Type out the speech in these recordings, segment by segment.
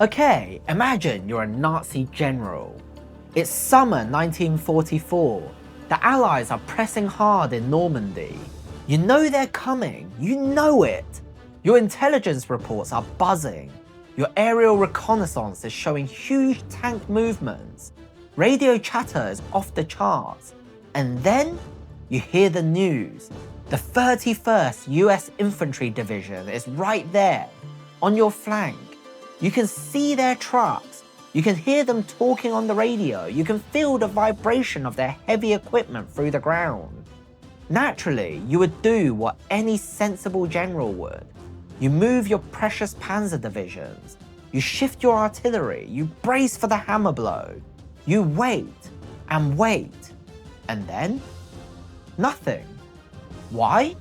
Okay, imagine you're a Nazi general. It's summer 1944. The Allies are pressing hard in Normandy. You know they're coming, you know it. Your intelligence reports are buzzing. Your aerial reconnaissance is showing huge tank movements. Radio chatter is off the charts. And then you hear the news. The 31st US Infantry Division is right there, on your flank. You can see their trucks. You can hear them talking on the radio. You can feel the vibration of their heavy equipment through the ground. Naturally, you would do what any sensible general would. You move your precious panzer divisions. You shift your artillery. You brace for the hammer blow. You wait and wait. And then? Nothing. Why?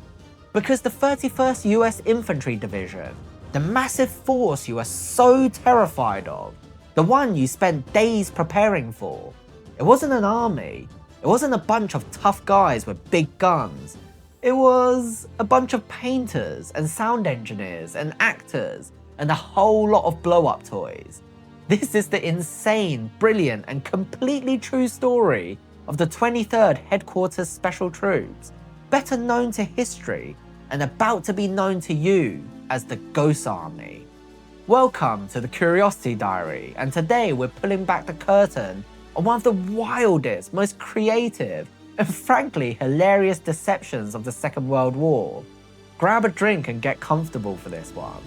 Because the 31st US Infantry Division, the massive force you are so terrified of, the one you spent days preparing for, it wasn't an army. It wasn't a bunch of tough guys with big guns. It was a bunch of painters and sound engineers and actors and a whole lot of blow-up toys. This is the insane, brilliant and completely true story of the 23rd Headquarters Special Troops, better known to history and about to be known to you as the Ghost Army. Welcome to the Curiosity Diary, and today we're pulling back the curtain on one of the wildest, most creative, and frankly hilarious deceptions of the Second World War. Grab a drink and get comfortable for this one.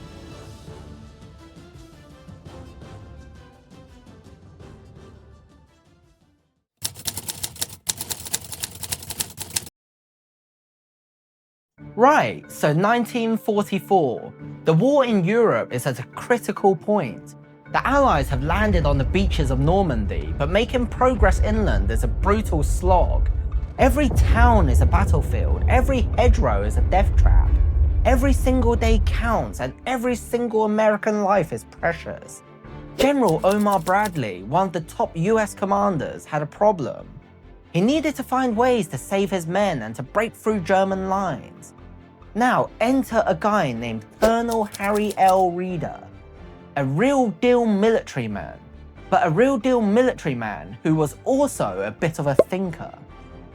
Right, so 1944. The war in Europe is at a critical point. The Allies have landed on the beaches of Normandy, but making progress inland is a brutal slog. Every town is a battlefield, every hedgerow is a death trap. Every single day counts, and every single American life is precious. General Omar Bradley, one of the top US commanders, had a problem. He needed to find ways to save his men and to break through German lines. Now enter a guy named Colonel Harry L. Reeder, a real deal military man, but a real deal military man who was also a bit of a thinker.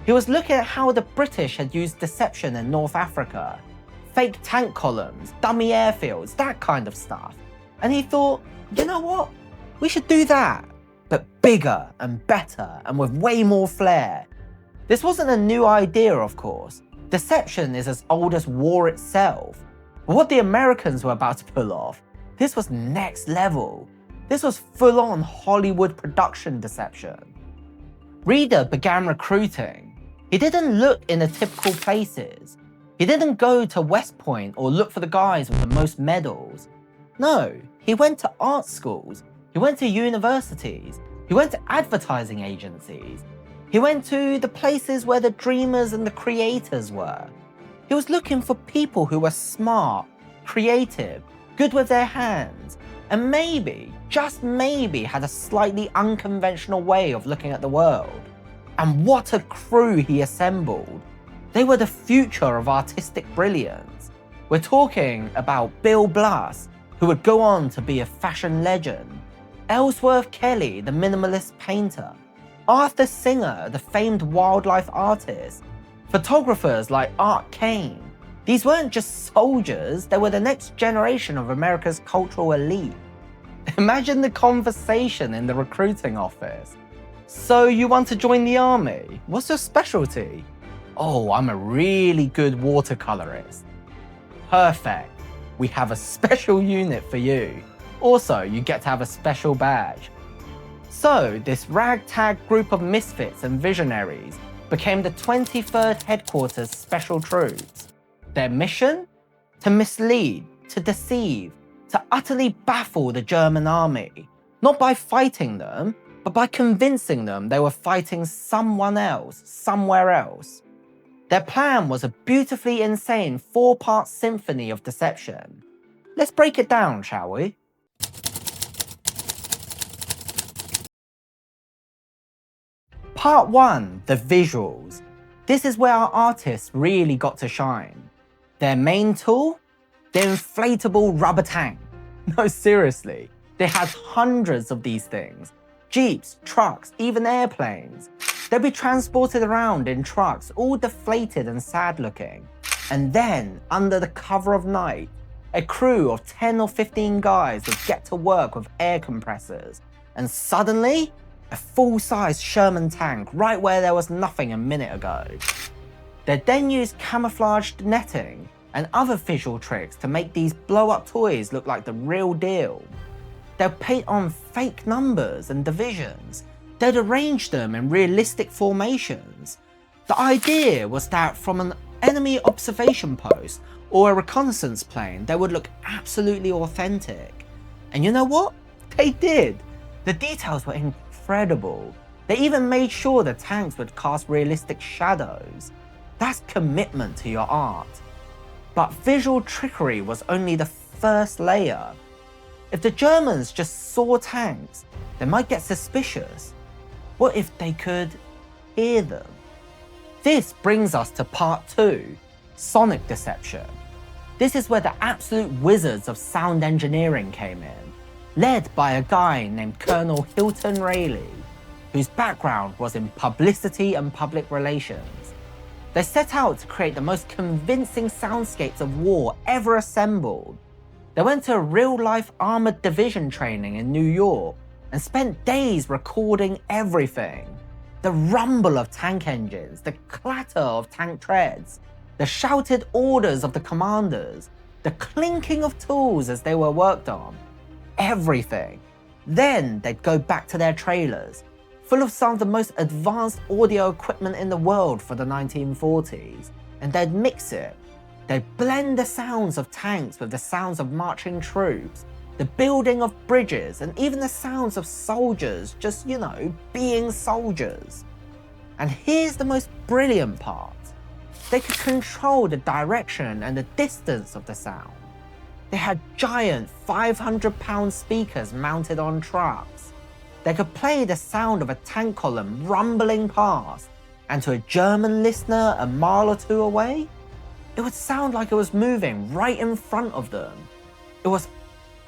He was looking at how the British had used deception in North Africa, fake tank columns, dummy airfields, that kind of stuff. And he thought, you know what? We should do that, but bigger and better and with way more flair. This wasn't a new idea, of course. Deception is as old as war itself. But what the Americans were about to pull off, this was next level. This was full-on Hollywood production deception. Reeder began recruiting. He didn't look in the typical places. He didn't go to West Point or look for the guys with the most medals. No, he went to art schools. He went to universities. He went to advertising agencies. He went to the places where the dreamers and the creators were. He was looking for people who were smart, creative, good with their hands, and maybe, just maybe, had a slightly unconventional way of looking at the world. And what a crew he assembled. They were the future of artistic brilliance. We're talking about Bill Blass, who would go on to be a fashion legend, Ellsworth Kelly, the minimalist painter, Arthur Singer, the famed wildlife artist, photographers like Art Kane. These weren't just soldiers, they were the next generation of America's cultural elite. Imagine the conversation in the recruiting office. So you want to join the army? What's your specialty? Oh, I'm a really good watercolorist. Perfect. We have a special unit for you. Also, you get to have a special badge. So this ragtag group of misfits and visionaries became the 23rd Headquarters Special Troops. Their mission? To mislead, to deceive, to utterly baffle the German army. Not by fighting them, but by convincing them they were fighting someone else, somewhere else. Their plan was a beautifully insane 4-part symphony of deception. Let's break it down, shall we? Part 1, the visuals. This is where our artists really got to shine. Their main tool? The inflatable rubber tank. No, seriously. They had hundreds of these things, jeeps, trucks, even airplanes. They'd be transported around in trucks, all deflated and sad looking. And then, under the cover of night, a crew of 10 or 15 guys would get to work with air compressors, and suddenly, a full-size Sherman tank right where there was nothing a minute ago. They'd then use camouflaged netting and other visual tricks to make these blow-up toys look like the real deal. They'd paint on fake numbers and divisions. They'd arrange them in realistic formations. The idea was that from an enemy observation post or a reconnaissance plane, they would look absolutely authentic. And you know what? They did. The details were incredible. They even made sure the tanks would cast realistic shadows. That's commitment to your art. But visual trickery was only the first layer. If the Germans just saw tanks, they might get suspicious. What if they could hear them? This brings us to part 2, sonic deception. This is where the absolute wizards of sound engineering came in, led by a guy named Colonel Hilton Rayleigh, whose background was in publicity and public relations. They set out to create the most convincing soundscapes of war ever assembled. They went to a real-life armored division training in New York and spent days recording everything. The rumble of tank engines, the clatter of tank treads, the shouted orders of the commanders, the clinking of tools as they were worked on. Everything. Then they'd go back to their trailers, full of some of the most advanced audio equipment in the world for the 1940s, and they'd mix it. They'd blend the sounds of tanks with the sounds of marching troops, the building of bridges, and even the sounds of soldiers just, being soldiers. And here's the most brilliant part. They could control the direction and the distance of the sound. They had giant 500-pound speakers mounted on trucks. They could play the sound of a tank column rumbling past, and to a German listener a mile or two away, it would sound like it was moving right in front of them. It was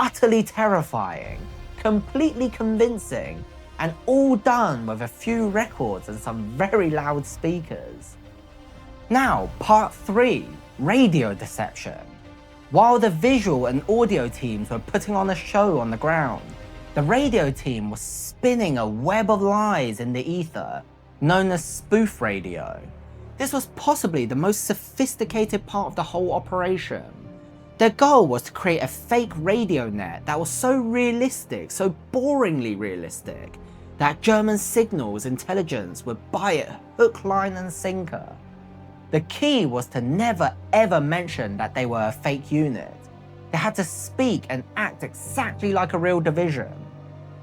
utterly terrifying, completely convincing, and all done with a few records and some very loud speakers. Now, part 3, radio deception. While the visual and audio teams were putting on a show on the ground, the radio team was spinning a web of lies in the ether, known as spoof radio. This was possibly the most sophisticated part of the whole operation. Their goal was to create a fake radio net that was so realistic, so boringly realistic, that German signals intelligence would buy it hook, line and sinker. The key was to never ever mention that they were a fake unit. They had to speak and act exactly like a real division.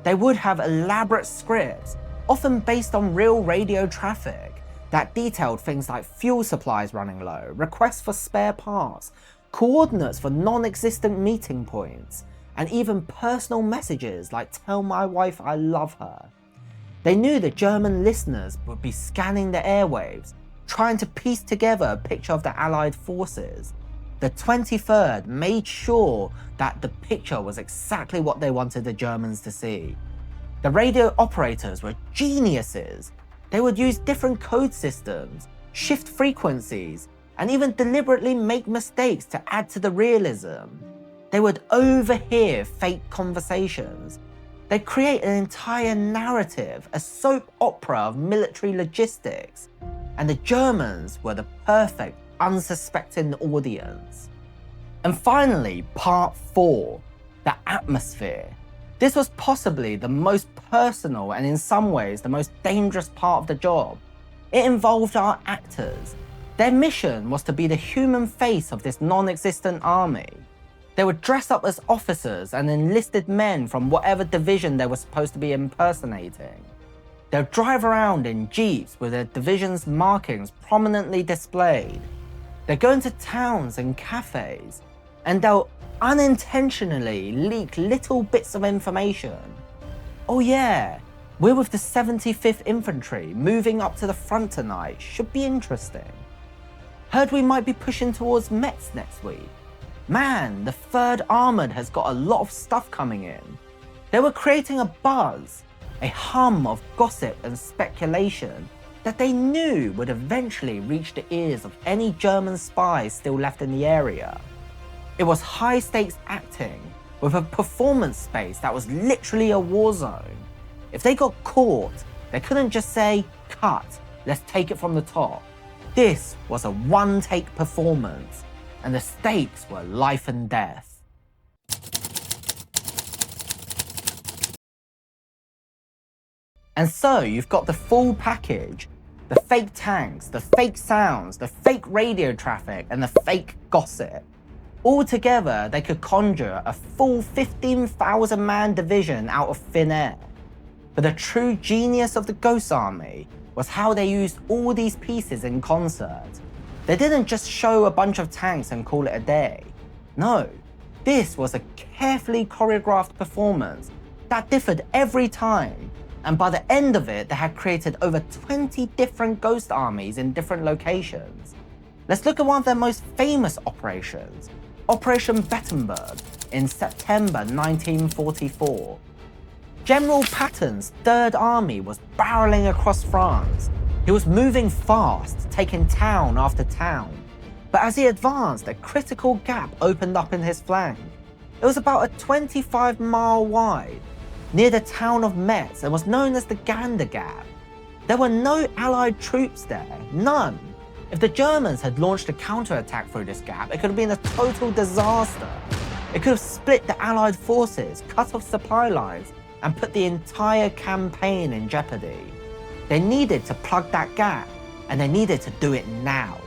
They would have elaborate scripts, often based on real radio traffic, that detailed things like fuel supplies running low, requests for spare parts, coordinates for non-existent meeting points, and even personal messages like "tell my wife I love her." They knew the German listeners would be scanning the airwaves, trying to piece together a picture of the Allied forces. The 23rd made sure that the picture was exactly what they wanted the Germans to see. The radio operators were geniuses. They would use different code systems, shift frequencies, and even deliberately make mistakes to add to the realism. They would overhear fake conversations. They'd create an entire narrative, a soap opera of military logistics, and the Germans were the perfect, unsuspecting audience. And finally, part 4, the atmosphere. This was possibly the most personal and in some ways the most dangerous part of the job. It involved our actors. Their mission was to be the human face of this non-existent army. They would dress up as officers and enlisted men from whatever division they were supposed to be impersonating. They'll drive around in jeeps with their division's markings prominently displayed. They'll go into towns and cafes, and they'll unintentionally leak little bits of information. "Oh yeah, we're with the 75th Infantry, moving up to the front tonight, should be interesting. Heard we might be pushing towards Metz next week. Man, the 3rd Armoured has got a lot of stuff coming in. They were creating a buzz, a hum of gossip and speculation that they knew would eventually reach the ears of any German spies still left in the area. It was high-stakes acting with a performance space that was literally a war zone. If they got caught, they couldn't just say, "Cut, let's take it from the top." This was a one-take performance, and the stakes were life and death. And so you've got the full package: the fake tanks, the fake sounds, the fake radio traffic, and the fake gossip. All together, they could conjure a full 15,000-man division out of thin air. But the true genius of the Ghost Army was how they used all these pieces in concert. They didn't just show a bunch of tanks and call it a day. No, this was a carefully choreographed performance that differed every time, and by the end of it, they had created over 20 different ghost armies in different locations. Let's look at one of their most famous operations, Operation Bettembourg in September 1944. General Patton's Third Army was barreling across France. He was moving fast, taking town after town. But as he advanced, a critical gap opened up in his flank. It was about a 25-mile wide, near the town of Metz, and was known as the Gander Gap. There were no Allied troops there, none. If the Germans had launched a counterattack through this gap, it could have been a total disaster. It could have split the Allied forces, cut off supply lines, and put the entire campaign in jeopardy. They needed to plug that gap, and they needed to do it now.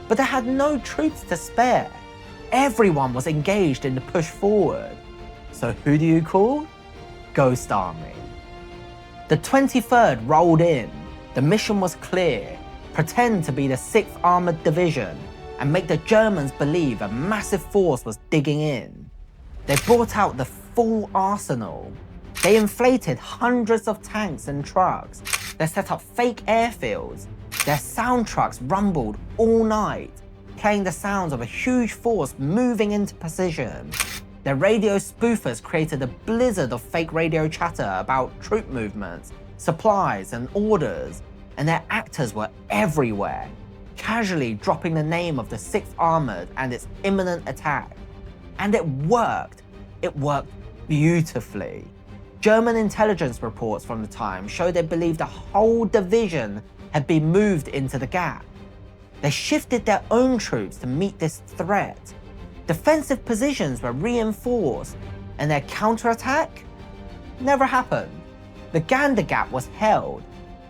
But they had no troops to spare. Everyone was engaged in the push forward. So who do you call? Ghost Army. The 23rd rolled in. The mission was clear: pretend to be the 6th Armoured Division and make the Germans believe a massive force was digging in. They brought out the full arsenal. They inflated hundreds of tanks and trucks. They set up fake airfields. Their sound trucks rumbled all night, playing the sounds of a huge force moving into position. Their radio spoofers created a blizzard of fake radio chatter about troop movements, supplies, and orders, and their actors were everywhere, casually dropping the name of the 6th Armoured and its imminent attack. And it worked. It worked beautifully. German intelligence reports from the time showed they believed a whole division had been moved into the gap. They shifted their own troops to meet this threat. Defensive positions were reinforced, and their counterattack never happened. The Gander Gap was held,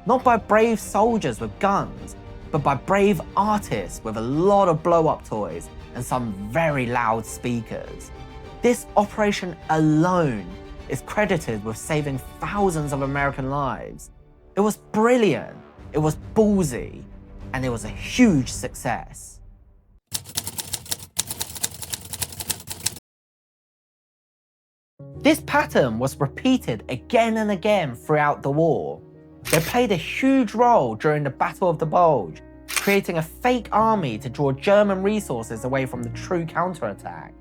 not by brave soldiers with guns, but by brave artists with a lot of blow-up toys and some very loud speakers. This operation alone is credited with saving thousands of American lives. It was brilliant, it was ballsy, and it was a huge success. This pattern was repeated again and again throughout the war. They played a huge role during the Battle of the Bulge, creating a fake army to draw German resources away from the true counterattack.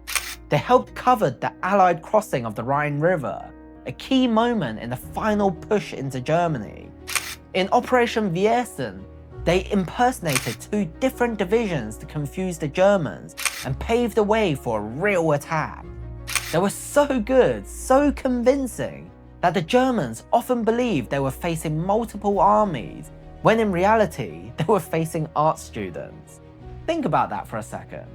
They helped cover the Allied crossing of the Rhine River, a key moment in the final push into Germany. In Operation Bettembourg, they impersonated 2 different divisions to confuse the Germans and pave the way for a real attack. They were so good, so convincing, that the Germans often believed they were facing multiple armies, when in reality, they were facing art students. Think about that for a second.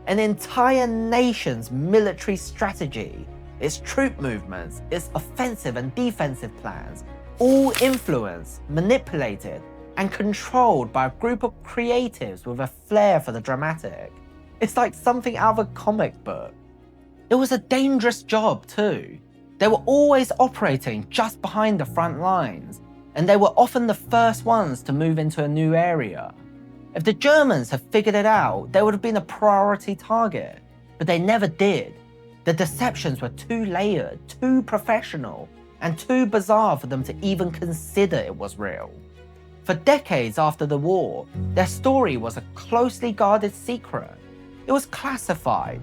An entire nation's military strategy, its troop movements, its offensive and defensive plans, all influenced, manipulated, and controlled by a group of creatives with a flair for the dramatic. It's like something out of a comic book. It was a dangerous job too. They were always operating just behind the front lines, and they were often the first ones to move into a new area. If the Germans had figured it out, they would have been a priority target, but they never did. The deceptions were too layered, too professional, and too bizarre for them to even consider it was real. For decades after the war, their story was a closely guarded secret. It was classified.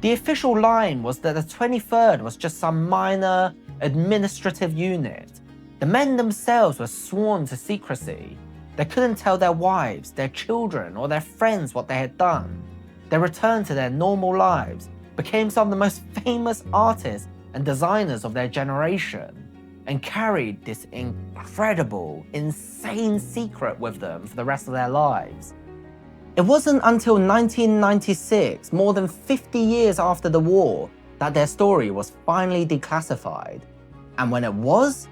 The official line was that the 23rd was just some minor, administrative unit. The men themselves were sworn to secrecy. They couldn't tell their wives, their children, or their friends what they had done. They returned to their normal lives, became some of the most famous artists and designers of their generation, and carried this incredible, insane secret with them for the rest of their lives. It wasn't until 1996, more than 50 years after the war, that their story was finally declassified. And when it was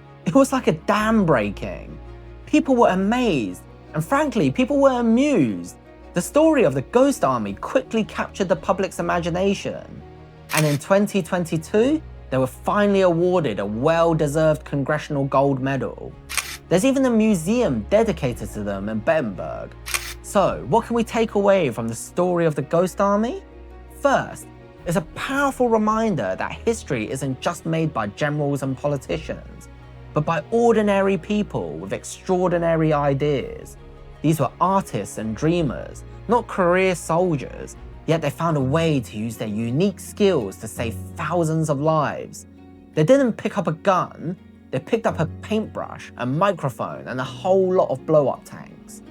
like a dam breaking. People were amazed, and frankly, people were amused. The story of the Ghost Army quickly captured the public's imagination. And in 2022, they were finally awarded a well-deserved Congressional Gold Medal. There's even a museum dedicated to them in Bettembourg. So, what can we take away from the story of the Ghost Army? First, it's a powerful reminder that history isn't just made by generals and politicians, but by ordinary people with extraordinary ideas. These were artists and dreamers, not career soldiers, yet they found a way to use their unique skills to save thousands of lives. They didn't pick up a gun, they picked up a paintbrush, a microphone, and a whole lot of blow-up tanks.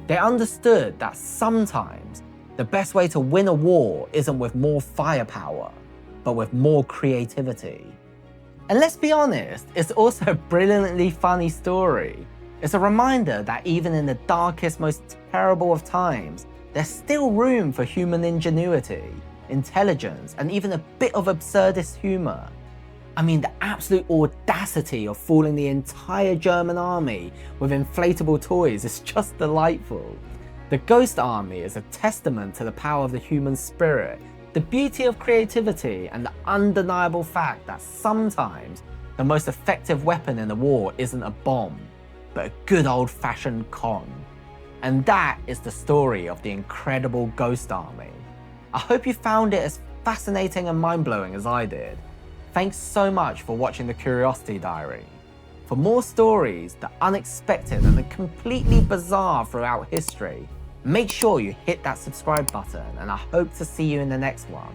They understood that sometimes the best way to win a war isn't with more firepower, but with more creativity. And let's be honest, it's also a brilliantly funny story. It's a reminder that even in the darkest, most terrible of times, there's still room for human ingenuity, intelligence, and even a bit of absurdist humor. I mean, the absolute audacity of fooling the entire German army with inflatable toys is just delightful. The Ghost Army is a testament to the power of the human spirit, the beauty of creativity, and the undeniable fact that sometimes the most effective weapon in a war isn't a bomb, but a good old-fashioned con. And that is the story of the incredible Ghost Army. I hope you found it as fascinating and mind-blowing as I did. Thanks so much for watching the Curiosity Diary. For more stories, the unexpected and the completely bizarre throughout history, make sure you hit that subscribe button, and I hope to see you in the next one.